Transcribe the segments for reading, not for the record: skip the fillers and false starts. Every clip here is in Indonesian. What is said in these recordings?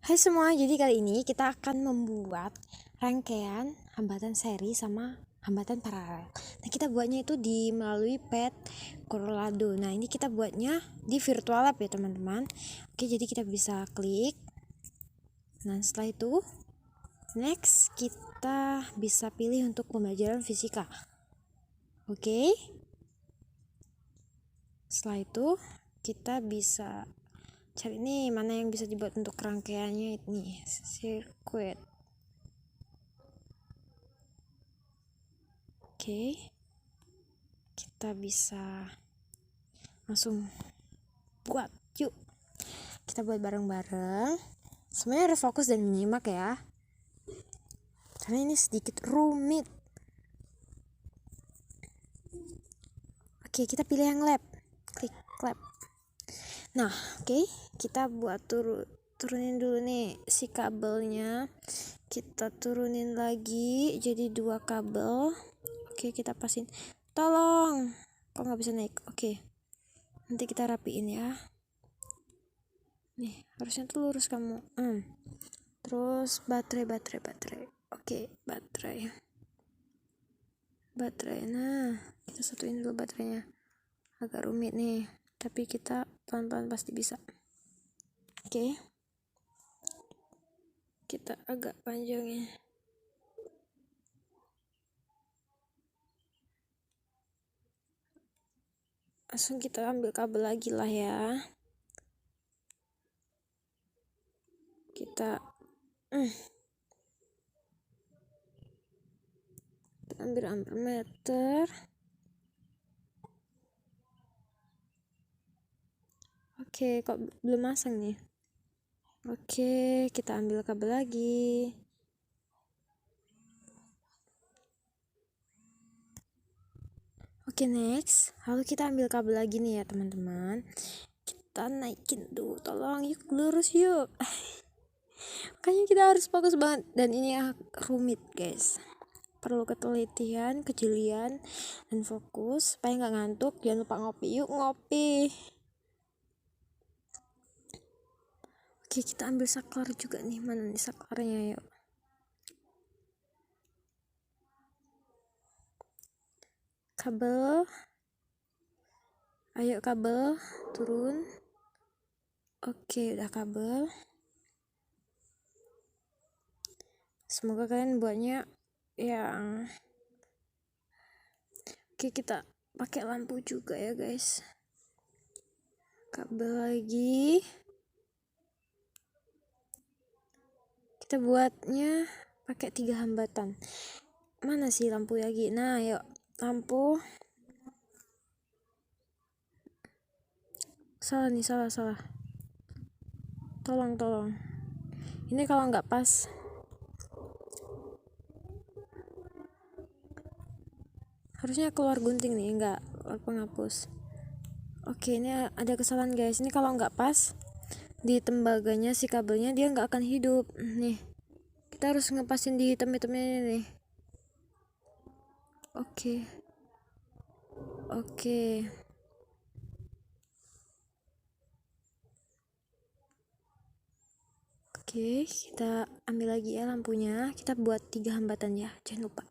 Hai semua, jadi kali ini kita akan membuat rangkaian hambatan seri sama hambatan paralel. Nah, kita buatnya itu melalui pet Corolado. Nah, ini kita buatnya di virtual lab ya teman-teman. Oke, jadi kita bisa klik. Nah, setelah itu next kita bisa pilih untuk pembelajaran fisika. Oke. Setelah itu kita bisa cari nih mana yang bisa dibuat untuk rangkaiannya ini sirkuit. Oke, kita bisa langsung buat. Yuk, kita buat bareng-bareng. Semuanya harus fokus dan menyimak ya, karena ini sedikit rumit. Oke, kita pilih yang lab. Klik lab. Nah, oke, kita buat turunin dulu nih si kabelnya. Kita turunin lagi jadi 2 kabel. Oke, kita pasin. Tolong, kok nggak bisa naik? Oke, nanti kita rapiin ya. Nih, harusnya tuh lurus kamu. Terus baterai. Oke, baterai. Nah, kita satuin dulu baterainya. Agak rumit nih, tapi kita pelan-pelan pasti bisa. Oke, kita agak panjangin. Langsung kita ambil kabel lagi lah ya. Kita ambil ampermeter. Oke, kok belum masang nih? Oke, kita ambil kabel lagi. Oke, next. Lalu kita ambil kabel lagi nih ya teman-teman. Kita naikin dulu, tolong yuk, lurus yuk. Makanya kita harus fokus banget, dan ini rumit guys, perlu ketelitian, kejelian, dan fokus supaya nggak ngantuk. Jangan lupa ngopi, yuk ngopi. Oke, kita ambil saklar juga nih, mana nih saklarnya, yuk. Kabel, ayo kabel turun. Oke, udah kabel. Semoga kalian buatnya yang oke. Kita pakai lampu juga ya guys. Kabel lagi. Kita buatnya pakai 3 hambatan. Mana sih lampu lagi? Nah, yuk lampu. Salah nih, salah. Tolong. Ini kalau nggak pas. Harusnya keluar gunting nih, nggak penghapus. Oke, ini ada kesalahan guys. Ini kalau nggak pas di tembaganya si kabelnya, dia nggak akan hidup. Nih, kita harus ngepasin di hitam-hitamnya ini nih. Oke. Oke, kita ambil lagi ya lampunya. Kita buat 3 hambatan ya, jangan lupa.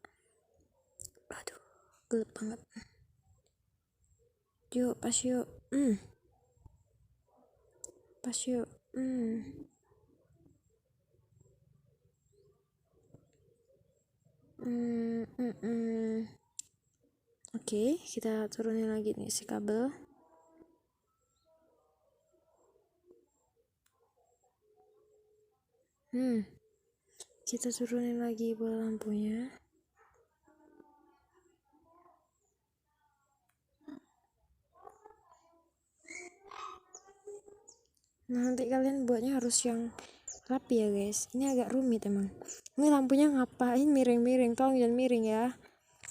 Aduh, gelap banget. Yuk, pas yuk. Pas yuk. Oke, kita turunin lagi nih si kabel. Kita turunin lagi bola lampunya. Nah, nanti kalian buatnya harus yang rapi ya guys. Ini agak rumit emang. Ini lampunya ngapain miring-miring? Tolong jangan miring ya.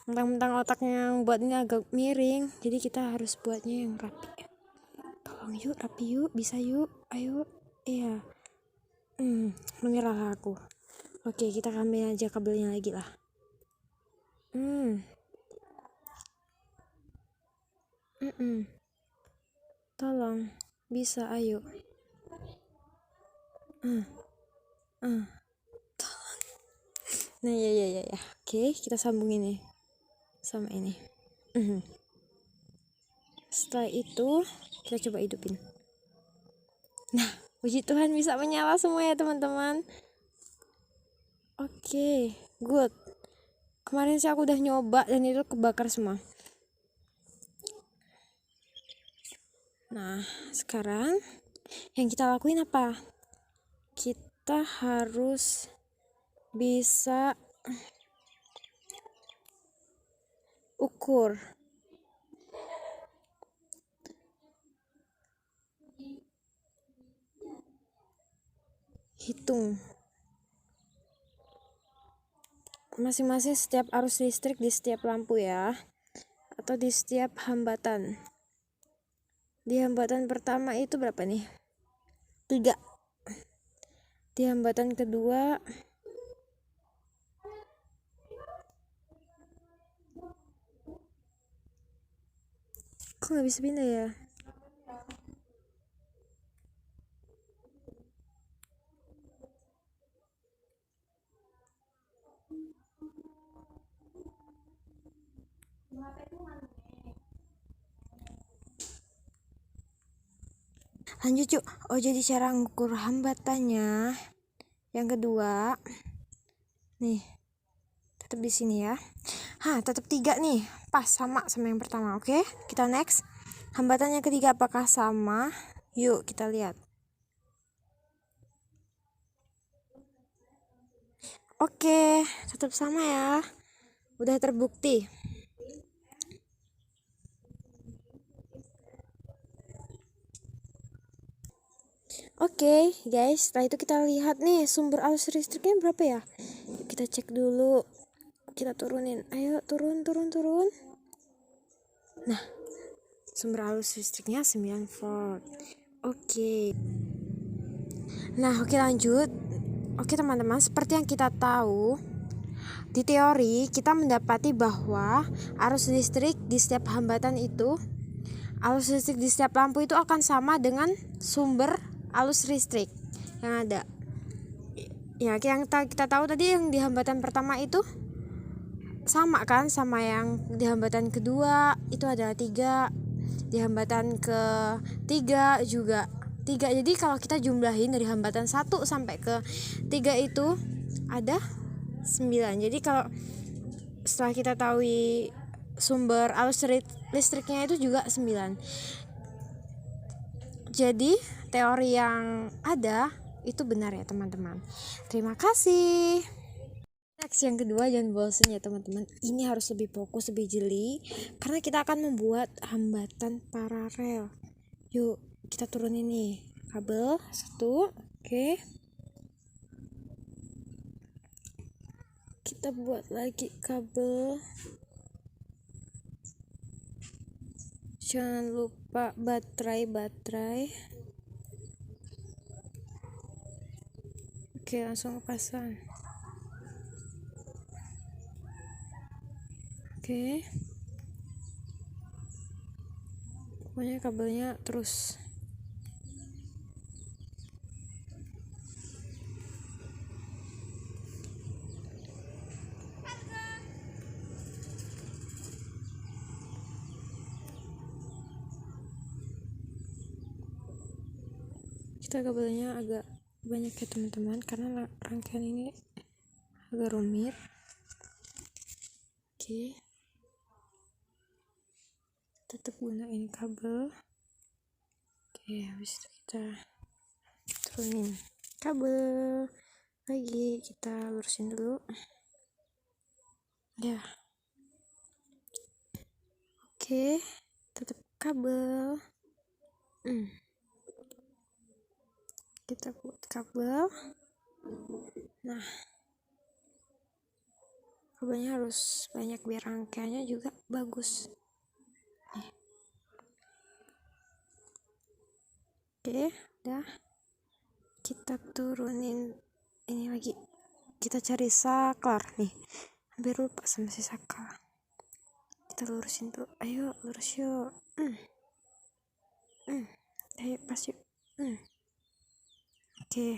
Mentang-mentang otaknya yang buat ini agak miring, jadi kita harus buatnya yang rapi. Tolong yuk, rapi yuk, bisa yuk, ayo. Iya. Menyerah aku. Oke, kita ambil aja kabelnya lagi lah. Tolong, bisa, ayo. Nah ya. Oke, kita sambungin nih sama ini. Setelah itu kita coba hidupin. Nah, puji Tuhan bisa menyala semua ya teman-teman. Oke, good. Kemarin sih aku udah nyoba dan itu kebakar semua. Nah, sekarang yang kita lakuin apa? Kita harus bisa ukur. Hitung masing-masing setiap arus listrik di setiap lampu ya, atau di setiap hambatan. Di hambatan pertama itu berapa nih? 3. Di hambatan kedua kok nggak bisa pindah ya? Lanjut yuk. Oh, jadi cara ngukur hambatannya yang kedua nih, tetap di sini ya. Tetap 3 nih, pas sama yang pertama. Oke, kita next. Hambatan yang ketiga apakah sama? Yuk kita lihat. Oke, tetap sama ya. Udah terbukti. Oke, guys, setelah itu kita lihat nih sumber arus listriknya berapa ya? Yuk kita cek dulu. Kita turunin. Ayo turun. Nah, sumber arus listriknya 9 volt. Oke. Nah, oke lanjut. Oke teman-teman, seperti yang kita tahu, di teori kita mendapati bahwa arus listrik di setiap hambatan itu, arus listrik di setiap lampu itu akan sama dengan sumber arus listrik yang ada. Ya, yang kita tahu tadi yang di hambatan pertama itu sama kan sama yang di hambatan kedua itu adalah 3, di hambatan ketiga juga 3. Jadi kalau kita jumlahin dari hambatan 1 sampai ke 3 itu ada 9. Jadi kalau setelah kita tahu sumber arus listriknya itu juga 9. Jadi teori yang ada itu benar ya teman-teman. Terima kasih. Next yang kedua, jangan bosan ya teman-teman. Ini harus lebih fokus, lebih jeli, karena kita akan membuat hambatan paralel. Yuk kita turunin nih kabel 1. Oke, kita buat lagi kabel. Jangan lupa baterai. Oke, langsung pasang. Oke, pokoknya kabelnya terus. Kita kabelnya agak banyak ya teman-teman, karena rangkaian ini agak rumit. Oke, tetap gunain kabel. Oke, habis itu kita turunin kabel lagi, kita lurusin dulu ya. Oke, tetap kabel. Kita buat kabel. Nah, kabelnya harus banyak biar rangkaiannya juga bagus. Oke, udah. Kita turunin ini lagi. Kita cari saklar nih. Hampir lupa sama si saklar. Kita lurusin dulu. Ayo, lurus yuk. Ayo, pas yuk. Oke.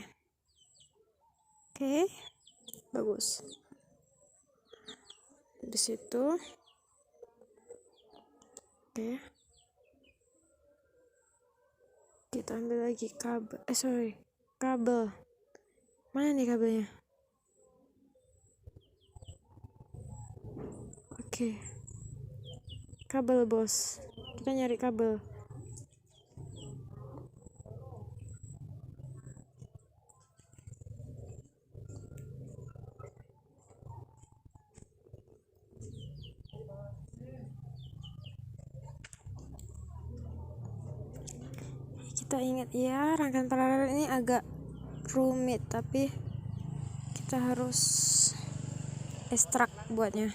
Oke, bagus. Di situ. Oke. Kita ambil lagi kabel. Kabel. Mana nih kabelnya? Oke. Kabel, bos. Kita nyari kabel. Kita ingat ya, rangkaian paralel ini agak rumit, tapi kita harus ekstrak buatnya.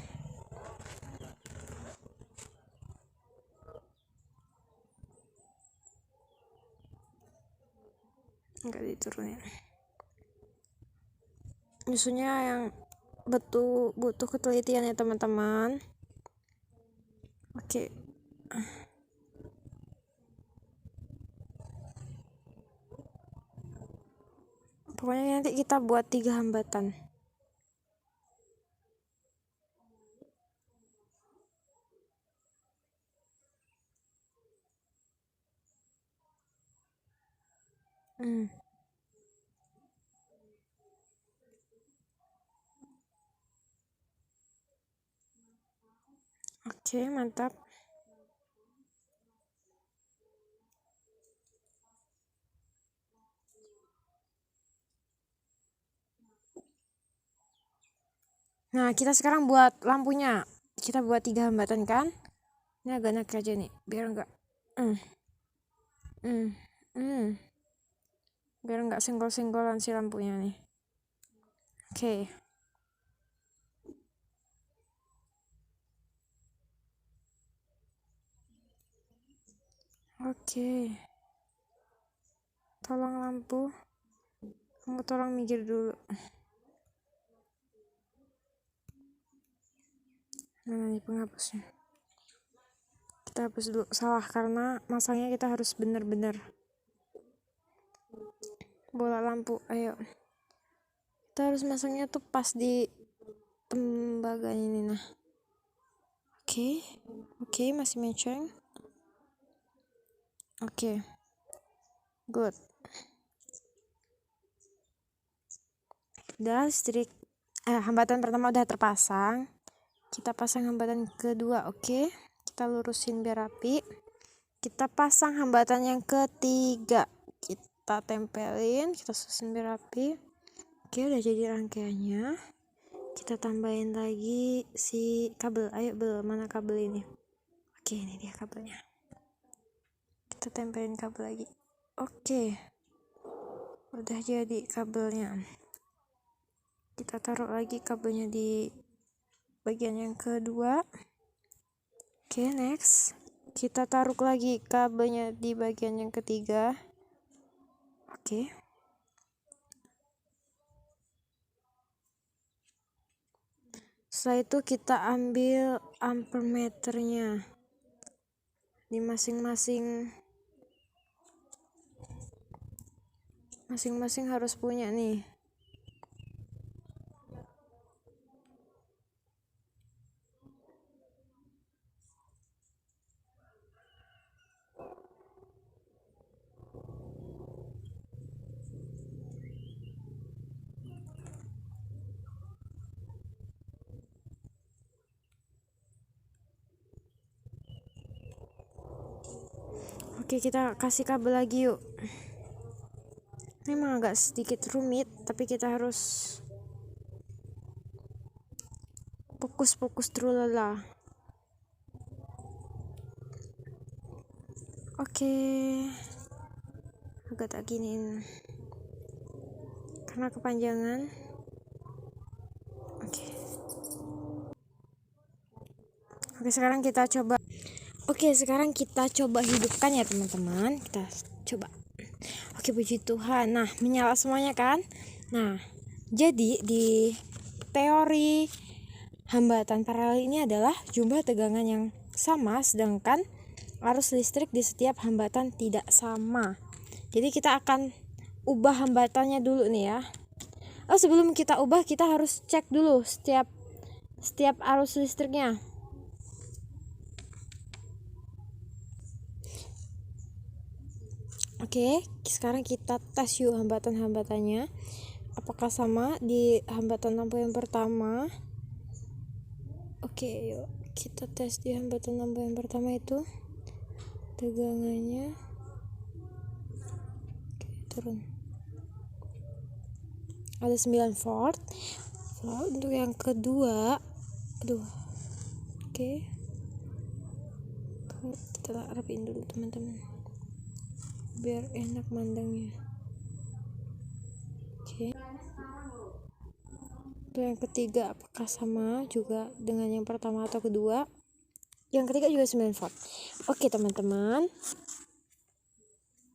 Enggak diturunin. Maksudnya yang butuh ketelitian ya teman-teman. Oke. Pokoknya nanti kita buat 3 hambatan. Oke, mantap. Nah, kita sekarang buat lampunya. Kita buat 3 hambatan kan? Ini agak naik aja nih, biar enggak biar enggak senggol-senggolan si lampunya nih. Oke. Oke. Tolong lampu. Kamu tolong minggir dulu. Mana nih penghapusnya? Kita hapus dulu. Salah karena masangnya kita harus benar-benar. Bola lampu, ayo. Kita harus masangnya tuh pas di tembaga ini nah. Oke, masih matching. Oke. Good. Udah listrik. Hambatan pertama udah terpasang. Kita pasang hambatan kedua, oke. Kita lurusin biar rapi. Kita pasang hambatan yang ketiga. Kita tempelin, kita susun biar rapi. Oke, udah jadi rangkaiannya. Kita tambahin lagi si kabel. Ayo, mana kabel ini? Oke, ini dia kabelnya. Kita tempelin kabel lagi. Oke. Udah jadi kabelnya. Kita taruh lagi kabelnya di bagian yang kedua. Oke, next. Kita taruh lagi kabelnya di bagian yang ketiga. Oke. Setelah itu kita ambil ampermeternya di masing-masing harus punya nih. Oke, kita kasih kabel lagi yuk. Memang agak sedikit rumit, tapi kita harus fokus trulala. Oke. Agak tak giniin karena kepanjangan. Oke, sekarang kita coba hidupkan ya teman-teman. Kita coba. Oke, puji Tuhan. Nah, menyala semuanya kan? Nah, jadi di teori hambatan paralel ini adalah jumlah tegangan yang sama, sedangkan arus listrik di setiap hambatan tidak sama. Jadi kita akan ubah hambatannya dulu nih ya. Oh, sebelum kita ubah kita harus cek dulu setiap arus listriknya. Oke, sekarang kita tes yuk hambatan-hambatannya. Apakah sama di hambatan lampu yang pertama? Oke, yuk kita tes di hambatan lampu yang pertama itu tegangannya. Oke, turun. Ada 9 volt. Untuk yang kedua, oke. Kita rapiin dulu teman-teman, biar enak mandangnya. Oke. Untuk yang ketiga, apakah sama juga dengan yang pertama atau kedua? Yang ketiga juga 9 volt. Oke teman-teman,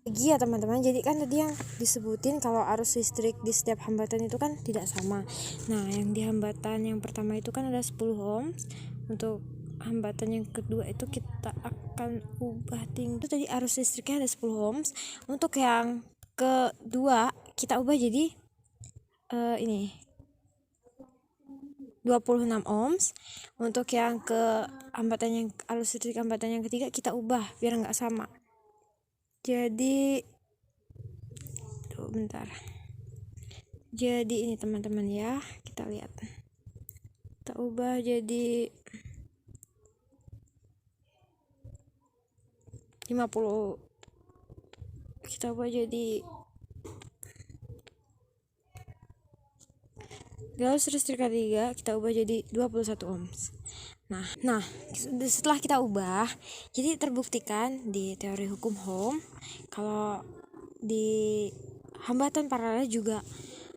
lagi ya teman-teman, jadi kan tadi yang disebutin kalau arus listrik di setiap hambatan itu kan tidak sama. Nah, yang di hambatan yang pertama itu kan ada 10 ohm. Untuk hambatan yang kedua itu kita akan ubah tinggi. Itu tadi arus listriknya ada 10 ohm. Untuk yang kedua kita ubah jadi ini 26 ohms. Untuk yang ke hambatan yang arus listrik hambatan yang ketiga kita ubah biar nggak sama. Jadi bentar. Jadi ini teman-teman ya, kita lihat. Kita ubah jadi 50. Kita ubah jadi arus listrik ketiga kita ubah jadi 21 ohms. Nah, setelah kita ubah, jadi terbuktikan di teori hukum Ohm kalau di hambatan paralel juga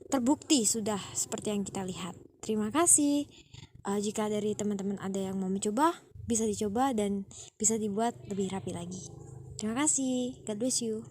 terbukti sudah seperti yang kita lihat. Terima kasih. Jika dari teman-teman ada yang mau mencoba, bisa dicoba dan bisa dibuat lebih rapi lagi. Terima kasih. God bless you.